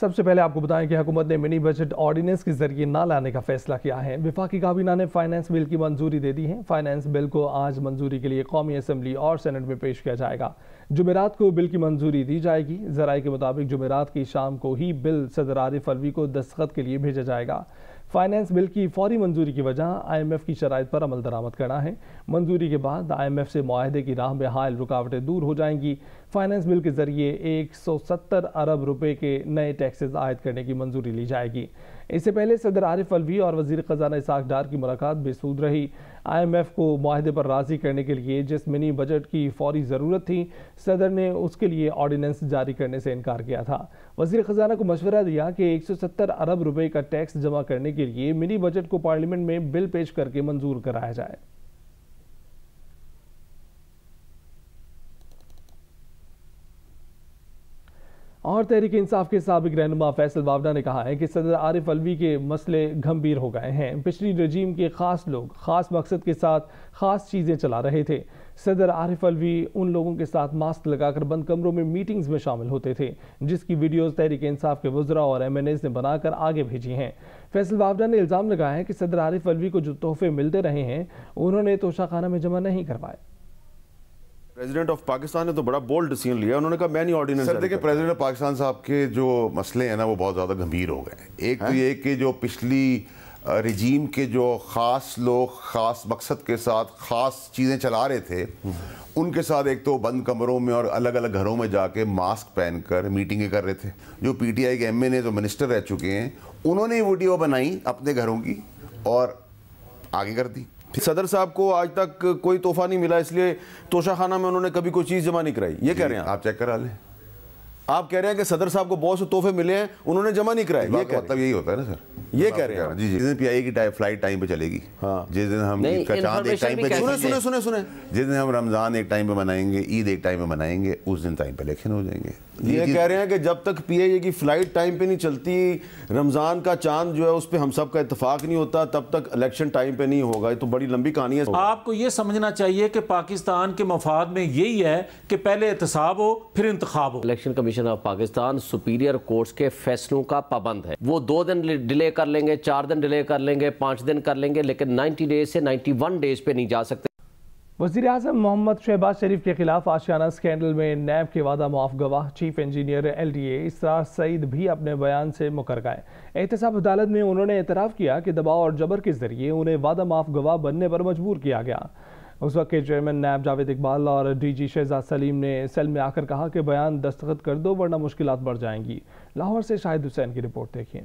سب سے پہلے آپ کو بتائیں کہ حکومت نے منی بجٹ آرڈیننس کے ذریعے نہ لانے کا فیصلہ کیا ہے۔ وفاقی کابینہ نے فائنانس بل کی منظوری دے دی ہے۔ فائنانس بل کو آج منظوری کے لیے قومی اسمبلی اور سینٹ میں پیش کیا جائے گا۔ جمعرات کو بل کی منظوری دی جائے گی۔ ذرائع کے مطابق جمعرات کی شام کو ہی بل صدر عارف الوی کو دستخط کے لیے بھیجا جائے گا۔ فائنانس بل کی فوری منظوری کی وجہ آئی ایم ایف کی شرائط پر عمل درآمد کرنا ہے۔ منظوری کے بعد آئی ایم ایف سے معاہدے کی راہ میں حائل رکاوٹیں دور ہو جائیں گی۔ فائنانس بل کے ذریعے 170 ارب روپے کے نئے ٹیکسز عائد کرنے کی منظوری لی جائے گی۔ اس سے پہلے صدر عارف الوی اور وزیر خزانہ اسحاق ڈار کی ملاقات بے سود رہی۔ آئی ایم ایف کو معاہدے پر راضی کرنے کے لیے جس منی بجٹ کی فوری ضرورت تھی، صدر نے اس کے لیے آرڈیننس جاری کرنے سے انکار کیا تھا۔ وزیر خزانہ کو مشورہ دیا کہ 170 ارب روپے کا ٹیکس جمع کرنے کے لیے منی بجٹ کو پارلیمنٹ میں بل پیش کر کے منظور کرایا جائے۔ اور تحریک انصاف کے سابق رہنما فیصل واوڈا نے کہا ہے کہ صدر عارف الوی کے مسئلے گھمبیر ہو گئے ہیں۔ پچھلی رجیم کے خاص لوگ خاص مقصد کے ساتھ خاص چیزیں چلا رہے تھے۔ صدر عارف الوی ان لوگوں کے ساتھ ماسک لگا کر بند کمروں میں میٹنگز میں شامل ہوتے تھے، جس کی ویڈیوز تحریک انصاف کے وزراء اور ایم این ایز نے بنا کر آگے بھیجی ہیں۔ فیصل واوڈا نے الزام لگایا ہے کہ صدر عارف الوی کو جو تحفے ملتے رہے ہیں انہوں نے توشہ خانہ میں جمع نہیں کروائے۔ پریزیڈنٹ آف پاکستان نے تو بڑا بولڈ ڈیسیژن لیا، انہوں نے کہا میں نہیں آرڈیننس۔ سر دیکھیں، پریزیڈنٹ آف پاکستان صاحب کے جو مسئلے ہیں نا وہ بہت زیادہ گھمبیر ہو گئے ہیں۔ ایک تو یہ کہ جو پچھلی رجیم کے جو خاص لوگ خاص مقصد کے ساتھ خاص چیزیں چلا رہے تھے، ان کے ساتھ ایک تو بند کمروں میں اور الگ الگ گھروں میں جا کے ماسک پہن کر میٹنگیں کر رہے تھے۔ جو پی ٹی آئی کے ایم این اے جو منسٹر رہ چکے ہیں انہوں نے ویڈیو بنائی اپنے گھروں کی اور آگے کر دی۔ صدر صاحب کو آج تک کوئی تحفہ نہیں ملا، اس لیے توشہ خانہ میں انہوں نے کبھی کوئی چیز جمع نہیں کرائی، یہ کہہ رہے ہیں آپ چیک کرا لیں۔ آپ کہہ رہے ہیں کہ صدر صاحب کو بہت سے تحفے ملے ہیں، انہوں نے جمع نہیں کرائے، یہ مطلب یہی ہوتا ہے نا سر، یہ کہہ رہے ہیں۔ جی جس دن پی آئی کی فلائٹ ٹائم پہ چلے گی، جس دن ہم عید کا چاند ایک ٹائم پہ سنیں جس دن ہم رمضان ایک ٹائم پہ منائیں گے، عید ایک ٹائم پہ منائیں گے، اس دن ٹائم پہ الیکشن ہو جائیں گے۔ یہ کہہ رہے ہیں کہ جب تک پی آئی اے کی فلائٹ ٹائم پہ نہیں چلتی، رمضان کا چاند جو ہے اس پہ ہم سب کا اتفاق نہیں ہوتا، تب تک الیکشن ٹائم پہ نہیں ہوگا۔ یہ تو بڑی لمبی کہانی ہے۔ آپ کو یہ سمجھنا چاہیے کہ پاکستان کے مفاد میں یہی ہے کہ پہلے احتساب ہو پھر انتخاب ہو۔ Election commission of Pakistan superior courts کے فیصلوں کا پابند ہے۔ وہ 2 دن ڈیلے کر لیں گے، 4 دن ڈیلے کر لیں گے، 5 دن کر لیں گے، لیکن 90 ڈیز سے 91 ڈیز پہ نہیں جا سکتے۔ وزیر اعظم محمد شہباز شریف کے خلاف آشیانہ اسکینڈل میں نیب کے وعدہ معاف گواہ chief engineer L D A Israr Saeed بھی اپنے بیان سے مکر گئے۔ احتساب عدالت میں انہوں نے اعتراف کیا کہ دباؤ اور جبر کے ذریعے انہیں وعدہ معاف گواہ بننے پر مجبور کیا گیا۔ اس وقت کے چیئرمین نیب جاوید اقبال اور ڈی جی شہزاد سلیم نے سیل میں آ کر کہا کہ بیان دستخط کر دو ورنہ مشکلات بڑھ جائیں گی۔ لاہور سے شاہد حسین کی رپورٹ دیکھیں۔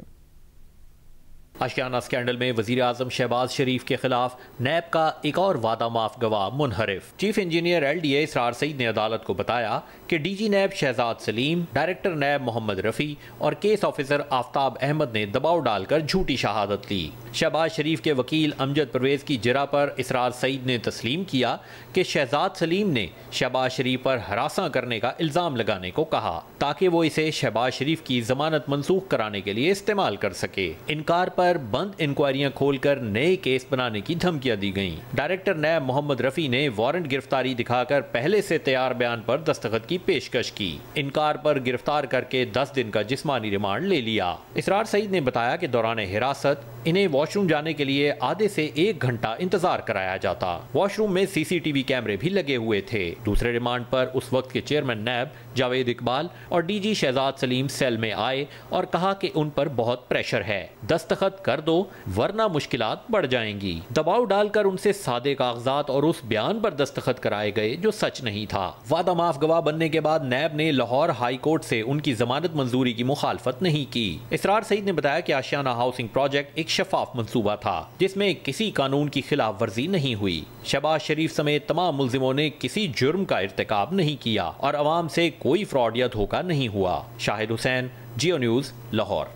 آشیانہ اسکینڈل میں وزیر اعظم شہباز شریف کے خلاف نیب کا ایک اور وعدہ معاف گواہ منحرف۔ Chief engineer L D A Israr Saeed نے عدالت کو بتایا کہ D G NAB Shahzad Saleem, director NAB Muhammad Rafi اور کیس آفیسر آفتاب احمد نے دباؤ ڈال کر جھوٹی شہادت لی۔ شہباز شریف کے وکیل امجد پرویز کی جرح پر اسرار سعید نے تسلیم کیا کہ شہزاد سلیم نے شہباز شریف پر ہراساں کرنے کا الزام لگانے کو کہا تاکہ وہ اسے شہباز شریف کی ضمانت منسوخ کرانے کے لیے استعمال کر سکے۔ انکار پر بند انکوائریاں کھول کر نئے کیس بنانے کی دھمکیاں دی گئیں۔ ڈائریکٹر نیب محمد رفیع نے وارنٹ گرفتاری دکھا کر پہلے سے تیار بیان پر دستخط کی پیشکش کی۔ انکار پر گرفتار کر کے 10 دن کا جسمانی ریمانڈ لے لیا۔ اسرار سعید نے بتایا کہ دوران حراست انہیں واش روم جانے کے لیے آدھے سے 1 گھنٹہ انتظار کرایا جاتا۔ واش روم میں سی سی ٹی وی کیمرے بھی لگے ہوئے تھے۔ دوسرے ریمانڈ پر اس وقت کے چیئرمین نیب جاوید اقبال اور ڈی جی شہزاد سلیم سیل میں آئے اور کہا کہ ان پر بہت پریشر ہے، دستخط کر دو ورنہ مشکلات بڑھ جائیں گی۔ دباؤ ڈال کر ان سے سادے کاغذات اور اس بیان پر دستخط کرائے گئے جو سچ نہیں تھا۔ وعدہ معاف گواہ بننے کے بعد نیب نے لاہور ہائی کورٹ سے ان کی ضمانت منظوری کی مخالفت نہیں کی۔ اسرار سعید نے بتایا کہ آشیانہ ہاؤسنگ پروجیکٹ ایک شفاف منصوبہ تھا جس میں کسی قانون کی خلاف ورزی نہیں ہوئی۔ شہباز شریف سمیت تمام ملزموں نے کسی جرم کا ارتکاب نہیں کیا اور عوام سے کوئی فراڈ یا دھوکہ نہیں ہوا۔ شاہد حسین، جیو نیوز، لاہور۔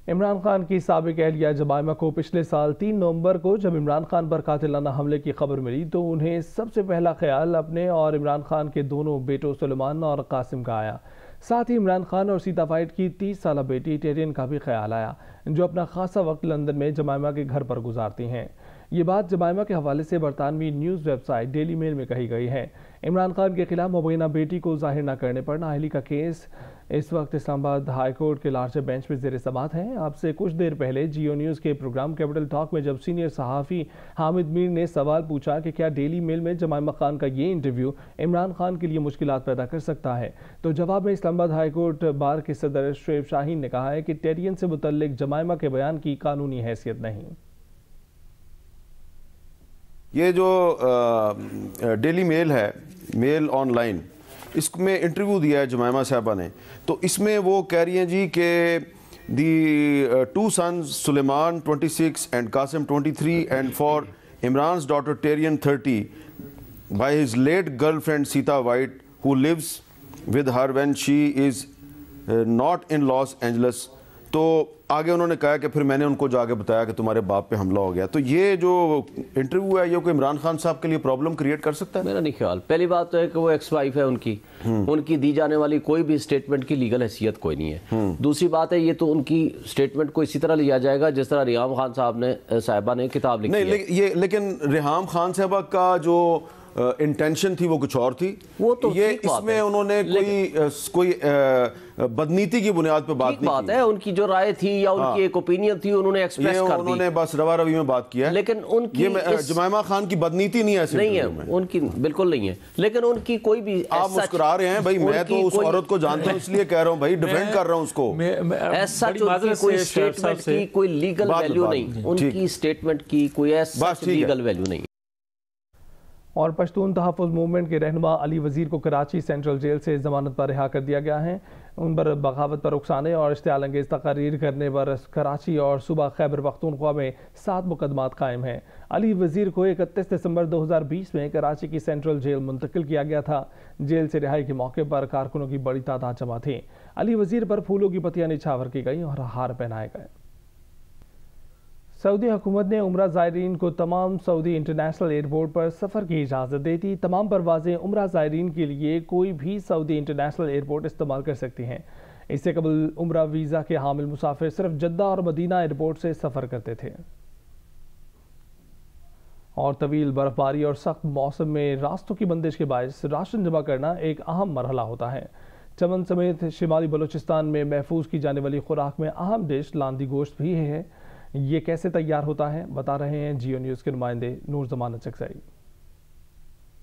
عمران خان کی سابق اہلیہ جمائمہ کو پچھلے سال 3 نومبر کو جب عمران خان پر قاتلانہ حملے کی خبر ملی تو انہیں سب سے پہلا خیال اپنے اور عمران خان کے دونوں بیٹوں سلیمان اور قاسم کا آیا۔ ساتھ ہی عمران خان اور سیتا فائٹ کی 30 سالہ بیٹی ٹیرین کا بھی خیال آیا جو اپنا خاصا وقت لندن میں جمائمہ کے گھر پر گزارتی ہیں۔ یہ بات جمائمہ کے حوالے سے برطانوی news web site Daily Mail میں کہی گئی ہے۔ عمران خان کے خلاف مبینہ بیٹی کو ظاہر نہ کرنے پر نااہلی کا کیس اس وقت اسلام آباد ہائی کورٹ کے لارجر بینچ میں زیر سماعت ہے۔ آپ سے کچھ دیر پہلے جیو نیوز کے پروگرام کیپٹل ٹاک میں جب سینئر صحافی حامد میر نے سوال پوچھا کہ کیا ڈیلی میل میں جمائمہ خان کا یہ انٹرویو عمران خان کے لیے مشکلات پیدا کر سکتا ہے، تو جواب میں اسلام آباد ہائی کورٹ بار کے صدر شعیب شاہین نے کہا ہے کہ ٹیرین سے متعلق جمائمہ کے بیان کی قانونی حیثیت نہیں۔ یہ جو ڈیلی میل ہے، میل آن لائن، اس میں انٹرویو دیا ہے جمائمہ صاحبہ نے، تو اس میں وہ کہہ رہی ہیں جی کہ the two sons Sulaiman 26 and Qasim 23 and for عمران's daughter Tyrian 30 by his late girlfriend Sita White who lives with her when she is not in Los Angeles۔ تو آگے انہوں نے کہا کہ پھر میں نے ان کو جا کے بتایا کہ تمہارے باپ پہ حملہ ہو گیا۔ تو یہ جو انٹرویو ہے یہ کوئی عمران خان صاحب کے لیے پرابلم کریٹ کر سکتا ہے؟ میرا نہیں خیال۔ پہلی بات تو ہے کہ وہ ایکس وائف ہے ان کی دی جانے والی کوئی بھی اسٹیٹمنٹ کی لیگل حیثیت کوئی نہیں ہے۔ دوسری بات ہے یہ تو ان کی اسٹیٹمنٹ کو اسی طرح لیا جائے گا جس طرح ریحام خان صاحبہ نے کتاب لکھی ہے۔ نہیں، لیکن ریحام خان صاحبہ کا جو انٹینشن تھی وہ کچھ اور تھی، وہ تو یہ اس میں انہوں نے کوئی بدنیتی کی بنیاد پہ بات نہیں بات ہے، ان کی جو رائے تھی یا ان کی ایک اوپینین تھی انہوں نے ایکسپریس کر دی، انہوں نے بس روا روی میں بات کیا ہے۔ لیکن ان کی جمائمہ خان کی بدنیتی نہیں ہے، نہیں ہے ان کی، بالکل نہیں ہے۔ لیکن ان کی کوئی بھی، آپ مسکرا رہے ہیں بھائی، میں تو اس عورت کو جانتا ہوں اس لیے کہہ رہا ہوں بھائی، ڈیفینڈ کر رہا ہوں اس کو۔ ایسا کوئی اسٹیٹمنٹ کی کوئی لیگل ویلیو نہیں، ان کی اسٹیٹمنٹ کی کوئی ایسا لیگل ویلیو نہیں۔ اور پشتون تحفظ موومنٹ کے رہنما علی وزیر کو کراچی سینٹرل جیل سے ضمانت پر رہا کر دیا گیا ہے۔ ان پر بغاوت پر اکسانے اور اشتعال انگیز تقاریر کرنے پر کراچی اور صوبہ خیبر پختونخوا میں 7 مقدمات قائم ہیں۔ علی وزیر کو 31 دسمبر 2020 میں کراچی کی سینٹرل جیل منتقل کیا گیا تھا۔ جیل سے رہائی کے موقع پر کارکنوں کی بڑی تعداد جمع تھی۔ علی وزیر پر پھولوں کی پتیاں نچھاور کی گئی اور ہار پہنائے گئے۔ سعودی حکومت نے عمرہ زائرین کو تمام سعودی انٹرنیشنل ایئرپورٹ پر سفر کی اجازت دے دی۔ تمام پروازیں عمرہ زائرین کے لیے کوئی بھی سعودی انٹرنیشنل ایئرپورٹ استعمال کر سکتی ہیں۔ اس سے قبل عمرہ ویزا کے حامل مسافر صرف جدہ اور مدینہ ایئرپورٹ سے سفر کرتے تھے۔ اور طویل برف باری اور سخت موسم میں راستوں کی بندش کے باعث راشن جمع کرنا ایک اہم مرحلہ ہوتا ہے۔ چمن سمیت شمالی بلوچستان میں محفوظ کی جانے والی خوراک میں اہم ڈش لاندی گوشت بھی ہے۔ یہ کیسے تیار ہوتا ہے بتا رہے ہیں جیو نیوز کے نمائندے نور زمان چکسائی۔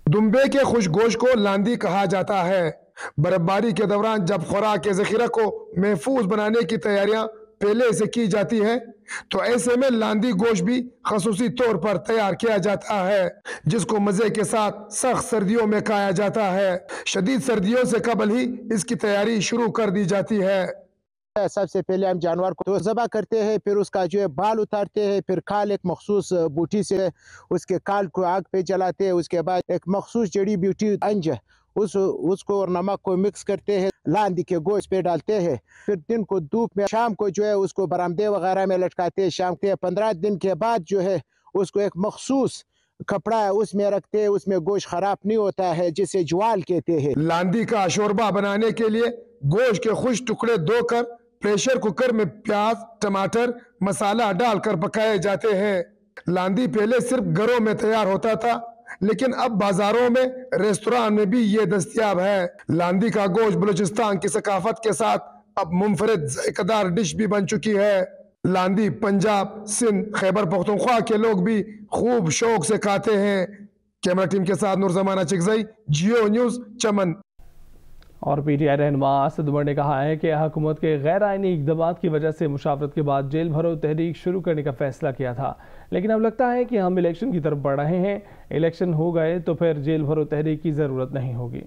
دمبے کے خوش گوشت کو لاندی کہا جاتا ہے۔ برف باری کے دوران جب خوراک کے ذخیرہ کو محفوظ بنانے کی تیاریاں پہلے سے کی جاتی ہیں تو ایسے میں لاندی گوشت بھی خصوصی طور پر تیار کیا جاتا ہے، جس کو مزے کے ساتھ سخت سردیوں میں کھایا جاتا ہے۔ شدید سردیوں سے قبل ہی اس کی تیاری شروع کر دی جاتی ہے۔ سب سے پہلے ہم جانور کو ذبح کرتے ہیں، پھر اس کا جو ہے بال اتارتے ہیں، پھر کھال ایک مخصوص بوٹی سے اس کے کھال کو آگ پہ جلاتے ہیں، اس کے بعد ایک مخصوص جڑی بوٹی انج اس کو اور نمک کو مکس کرتے ہیں، لاندی کے گوشت پہ ڈالتے ہیں، پھر دن کو دھوپ میں، شام کو جو ہے اس کو برآمدے وغیرہ میں لٹکاتے ہیں۔ شام کے 15 دن کے بعد جو ہے اس کو ایک مخصوص کپڑا ہے اس میں رکھتے ہیں، اس میں گوشت خراب نہیں ہوتا ہے، جسے جوال کہتے ہیں۔ لاندی کا شوربہ بنانے کے لیے گوشت کے خوش ٹکڑے دھو کر پریشر کوکر میں پیاز، ٹماٹر، مسالہ ڈال کر پکائے جاتے ہیں۔ لاندی پہلے صرف گھروں میں تیار ہوتا تھا، لیکن اب بازاروں میں، ریستوران میں بھی یہ دستیاب ہے۔ لاندی کا گوشت بلوچستان کی ثقافت کے ساتھ اب منفرد ذائقہ دار ڈش بھی بن چکی ہے۔ لاندی پنجاب، سندھ، خیبر پختونخوا کے لوگ بھی خوب شوق سے کھاتے ہیں۔ کیمرہ ٹیم کے ساتھ نور زمانہ چکزئی، جیو نیوز، چمن۔ اور پی ٹی آئی رہنما اسد عمر نے کہا ہے کہ حکومت کے غیر آئینی اقدامات کی وجہ سے مشاورت کے بعد جیل بھرو تحریک شروع کرنے کا فیصلہ کیا تھا، لیکن اب لگتا ہے کہ ہم الیکشن کی طرف بڑھ رہے ہیں۔ الیکشن ہو گئے تو پھر جیل بھرو تحریک کی ضرورت نہیں ہوگی۔